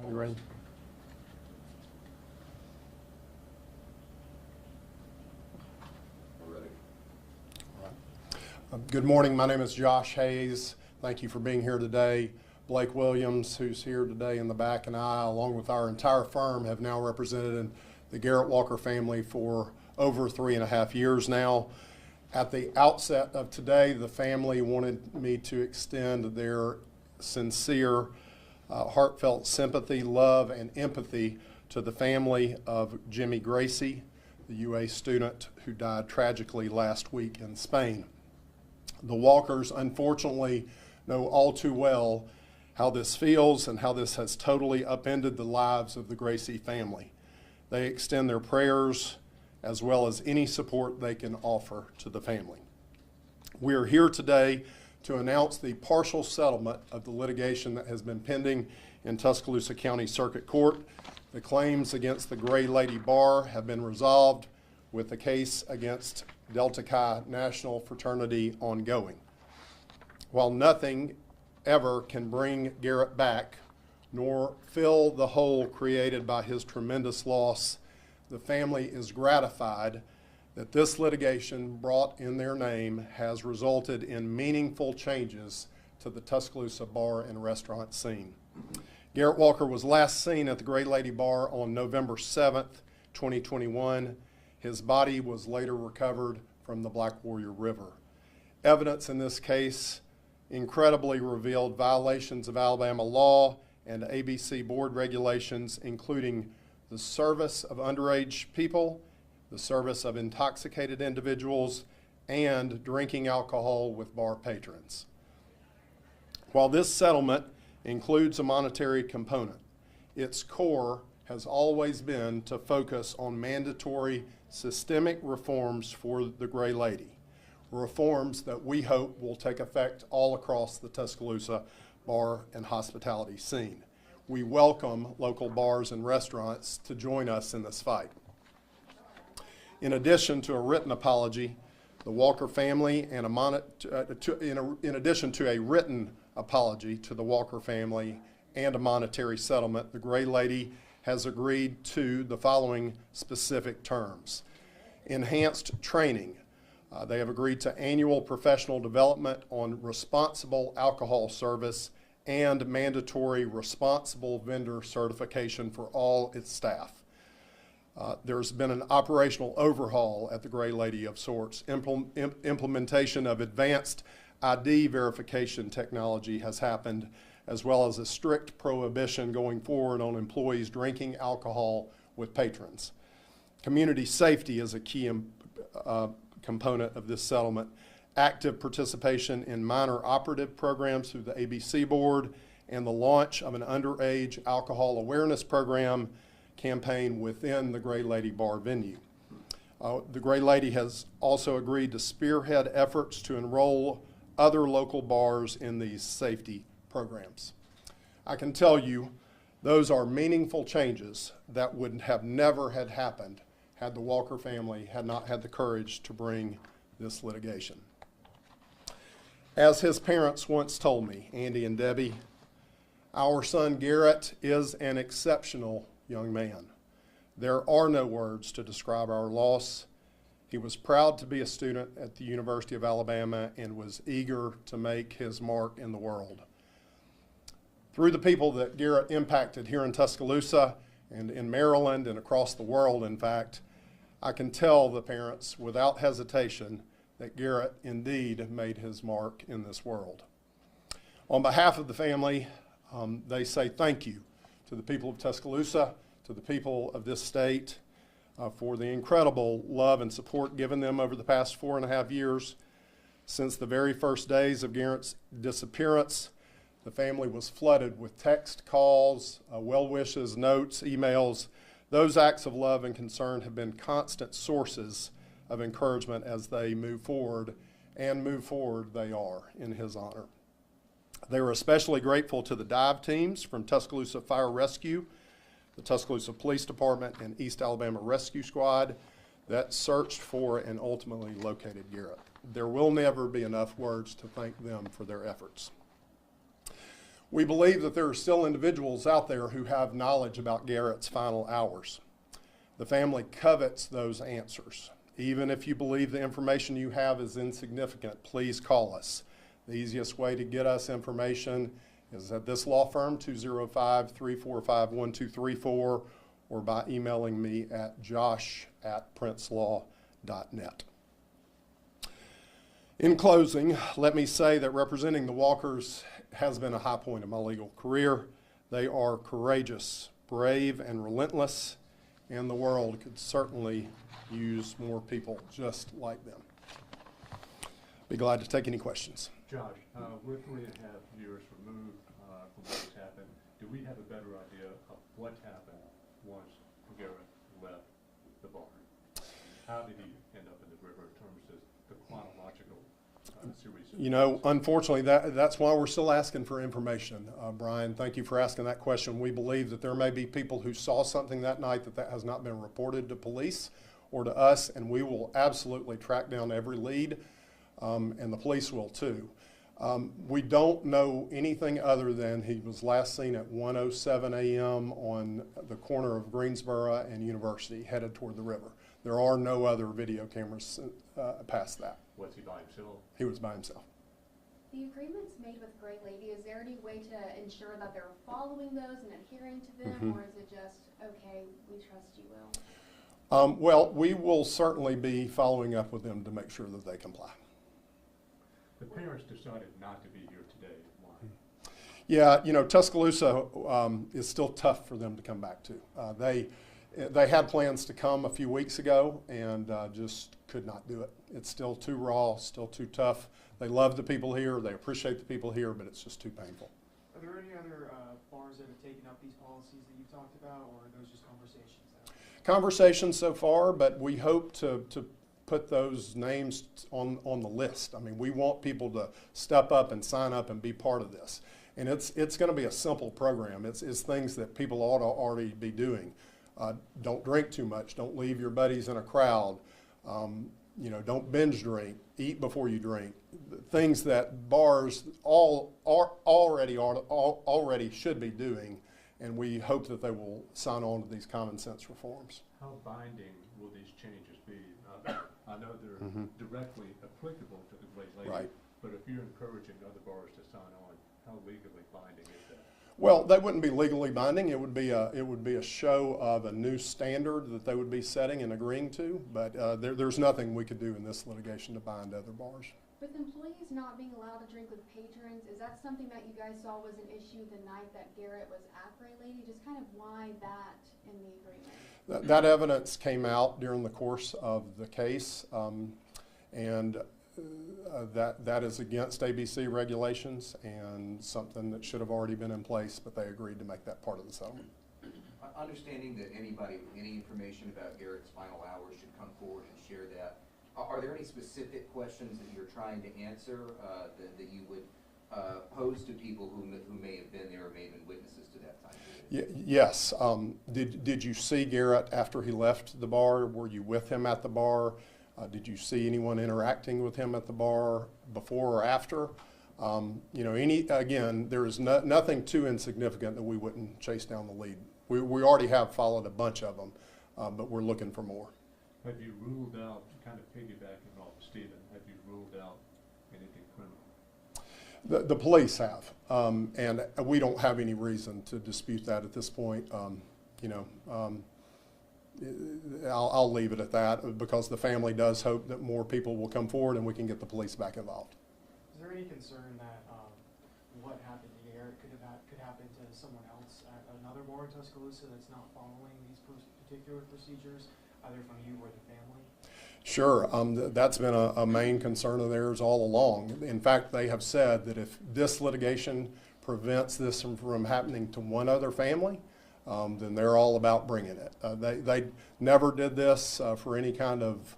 Are you ready? We're ready. All right. Good morning. My name is Josh Hayes. Thank you for being here today. Blake Williams, who's here today in the back, and I, along with our entire firm, have now represented the Garrett Walker family for over 3.5 years now. At the outset of today, the family wanted me to extend their sincere, heartfelt sympathy, love, and empathy to the family of Jimmy Gracie, the UA student who died tragically last week in Spain. The Walkers, unfortunately, know all too well how this feels and how this has totally upended the lives of the Gracie family. They extend their prayers as well as any support they can offer to the family. We are here today to announce the partial settlement of the litigation that has been pending in Tuscaloosa County Circuit Court. The claims against the Gray Lady Bar have been resolved, with the case against Delta Chi National Fraternity ongoing. While nothing ever can bring Garrett back, nor fill the hole created by his tremendous loss, the family is gratified that this litigation brought in their name has resulted in meaningful changes to the Tuscaloosa bar and restaurant scene. Garrett Walker was last seen at the Gray Lady Bar on November 7th, 2021. His body was later recovered from the Black Warrior River. Evidence in this case incredibly revealed violations of Alabama law and ABC board regulations, including the service of underage people, the service of intoxicated individuals, and drinking alcohol with bar patrons. While this settlement includes a monetary component, its core has always been to focus on mandatory systemic reforms for the Gray Lady, reforms that we hope will take effect all across the Tuscaloosa bar and hospitality scene. We welcome local bars and restaurants to join us in this fight. In addition to a written apology, the Walker family and in addition to a written apology to the Walker family and a monetary settlement, the Gray Lady has agreed to the following specific terms: enhanced training. They have agreed to annual professional development on responsible alcohol service and mandatory responsible vendor certification for all its staff. There's been an operational overhaul at the Gray Lady of sorts. Implementation of advanced ID verification technology has happened, as well as a strict prohibition going forward on employees drinking alcohol with patrons. Community safety is a key component of this settlement. Active participation in minor operative programs through the ABC board, and the launch of an underage alcohol awareness program campaign within the Gray Lady Bar venue. The Gray Lady has also agreed to spearhead efforts to enroll other local bars in these safety programs. I can tell you those are meaningful changes that would have never had happened had the Walker family had not had the courage to bring this litigation. As his parents once told me, Andy and Debbie, our son Garrett is an exceptional young man. There are no words to describe our loss. He was proud to be a student at the University of Alabama and was eager to make his mark in the world. Through the people that Garrett impacted here in Tuscaloosa and in Maryland and across the world, in fact, I can tell the parents without hesitation that Garrett indeed made his mark in this world. On behalf of the family, they say thank you to the people of Tuscaloosa, to the people of this state, for the incredible love and support given them over the past 4.5 years. Since the very first days of Garrett's disappearance, the family was flooded with text, calls, well wishes, notes, emails. Those acts of love and concern have been constant sources of encouragement as they move forward, and move forward they are in his honor. They were especially grateful to the dive teams from Tuscaloosa Fire Rescue, the Tuscaloosa Police Department, and East Alabama Rescue Squad that searched for and ultimately located Garrett. There will never be enough words to thank them for their efforts. We believe that there are still individuals out there who have knowledge about Garrett's final hours. The family covets those answers. Even if you believe the information you have is insignificant, please call us. The easiest way to get us information is at this law firm, 205-345-1234, or by emailing me at josh@princelaw.net. In closing, let me say that representing the Walkers has been a high point of my legal career. They are courageous, brave, and relentless, and the world could certainly use more people just like them. Be glad to take any questions. Josh, we're 3.5 years removed from what has happened. Do we have a better idea of what happened once Garrett left the bar? How did he end up in the river in terms of the chronological series? You know, unfortunately, that's why we're still asking for information. Brian, thank you for asking that question. We believe that there may be people who saw something that night that has not been reported to police or to us, and we will absolutely track down every lead, and the police will too. We don't know anything other than he was last seen at 1:07 a.m. on the corner of Greensboro and University, headed toward the river. There are no other video cameras past that. Was he by himself? He was by himself. The agreements made with Gray Lady, is there any way to ensure that they're following those and adhering to them, or is it just, okay, we trust you will? Well, we will certainly be following up with them to make sure that they comply. The parents decided not to be here today. Why? Yeah, you know, Tuscaloosa is still tough for them to come back to. They had plans to come a few weeks ago and just could not do it. It's still too raw, still too tough. They love the people here, they appreciate the people here, but it's just too painful. Are there any other bars that have taken up these policies that you've talked about, or are those just conversations? Conversations so far, but we hope to put those names on the list. I mean, we want people to step up and sign up and be part of this. And it's going to be a simple program. It's things that people ought to already be doing. Don't drink too much. Don't leave your buddies in a crowd. You know, don't binge drink. Eat before you drink. Things that bars already should be doing, and we hope that they will sign on to these common sense reforms. How binding will these changes be? I know they're directly applicable to the Gray Lady, Right. but if you're encouraging other bars to sign on, how legally binding is that? Well, they wouldn't be legally binding. It would be a show of a new standard that they would be setting and agreeing to. But there's nothing we could do in this litigation to bind other bars. With employees not being allowed to drink with patrons, is that something that you guys saw was an issue the night that Garrett was at Gray Lady? Just kind of why that in the agreement? That evidence came out during the course of the case, and that is against ABC regulations and something that should have already been in place, but they agreed to make that part of the settlement. Understanding that anybody with any information about Garrett's final hours should come forward and share that, are there any specific questions that you're trying to answer that you would pose to people who may have been there or may have been witnesses to that time period? Yes. Did you see Garrett after he left the bar? Were you with him at the bar? Did you see anyone interacting with him at the bar before or after? You know, again, there is nothing too insignificant that we wouldn't chase down the lead. We already have followed a bunch of them, but we're looking for more. Have you ruled out, kind of piggybacking off Stephen, have you ruled out anything criminal? The police have, and we don't have any reason to dispute that at this point. You know, I'll leave it at that because the family does hope that more people will come forward and we can get the police back involved. Is there any concern that what happened to Garrett could happen to someone else at another bar in Tuscaloosa that's not following these particular procedures, either from you or the family? Sure. That's been a main concern of theirs all along. In fact, they have said that if this litigation prevents this from happening to one other family, then they're all about bringing it. They never did this for any kind of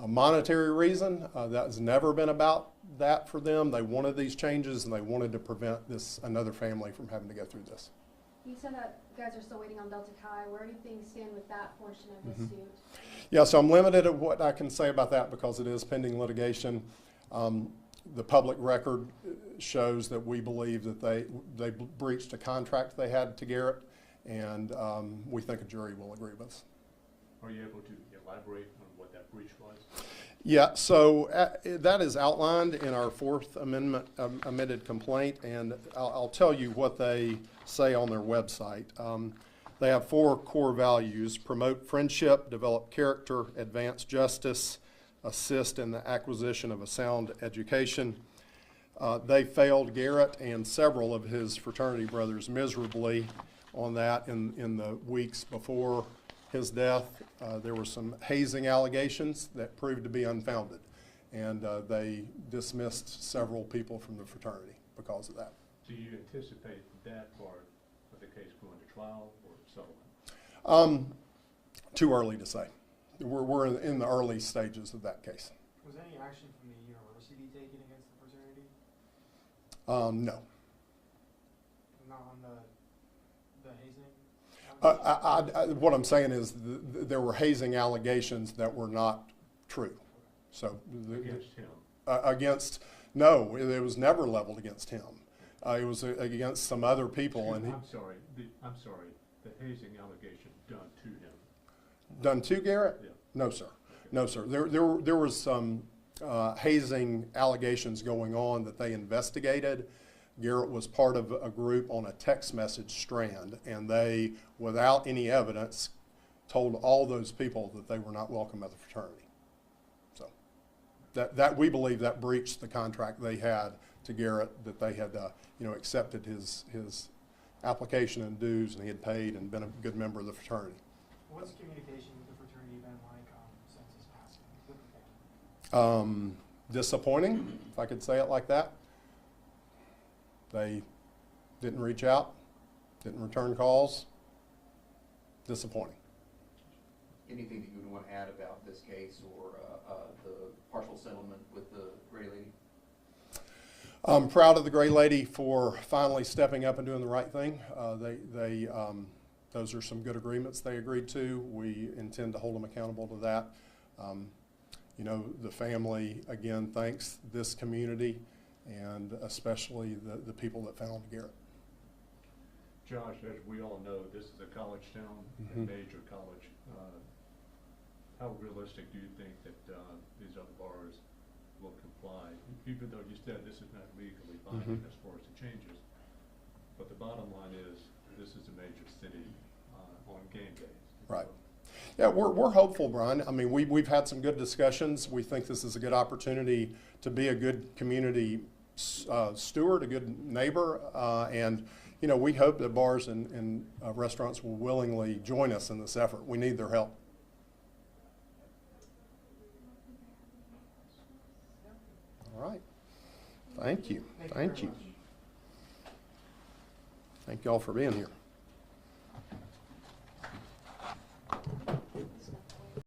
monetary reason. That's never been about that for them. They wanted these changes and they wanted to prevent another family from having to go through this. You said that you guys are still waiting on Delta Chi. Where do things stand with that portion of the suit? Yeah, so I'm limited at what I can say about that because it is pending litigation. The public record shows that we believe that they breached a contract they had to Garrett, and we think a jury will agree with us. Are you able to elaborate on what that breach was? Yeah, so that is outlined in our Fourth Amendment amended complaint, and I'll tell you what they say on their website. They have 4 core values: promote friendship, develop character, advance justice, assist in the acquisition of a sound education. They failed Garrett and several of his fraternity brothers miserably on that in the weeks before his death. There were some hazing allegations that proved to be unfounded, and they dismissed several people from the fraternity because of that. Do you anticipate that part of the case going to trial or settlement? Too early to say. We're in the early stages of that case. Was any action from the university taken against the fraternity? No. Not on the hazing? What I'm saying is there were hazing allegations that were not true. So Against him? No, it was never leveled against him. It was against some other people. Excuse me, And I'm sorry, the hazing allegation done to him. done to Garrett? Yeah. No, sir. No, sir. There was some hazing allegations going on that they investigated. Garrett was part of a group on a text message strand, and they, without any evidence, told all those people that they were not welcome at the fraternity. So that we believe that breached the contract they had to Garrett, that they had accepted his application and dues, and he had paid and been a good member of the fraternity. What's communication with the fraternity been like since his passing with the family? Disappointing, if I could say it like that. They didn't reach out, didn't return calls. Disappointing. Anything that you would want to add about this case or the partial settlement with the Gray Lady? I'm proud of the Gray Lady for finally stepping up and doing the right thing. Those are some good agreements they agreed to. We intend to hold them accountable to that. The family, again, thanks this community and especially the people that found Garrett. Josh, as we all know, this is a college town, a major college. How realistic do you think that these other bars will comply? Even though you said this is not legally binding as far as the changes, but the bottom line is this is a major city on game days. Right. Yeah, we're hopeful, Brian. I mean, we've had some good discussions. We think this is a good opportunity to be a good community steward, a good neighbor, and we hope that bars and restaurants will willingly join us in this effort. We need their help. All right. Thank you. Thank you. Thank you all for being here.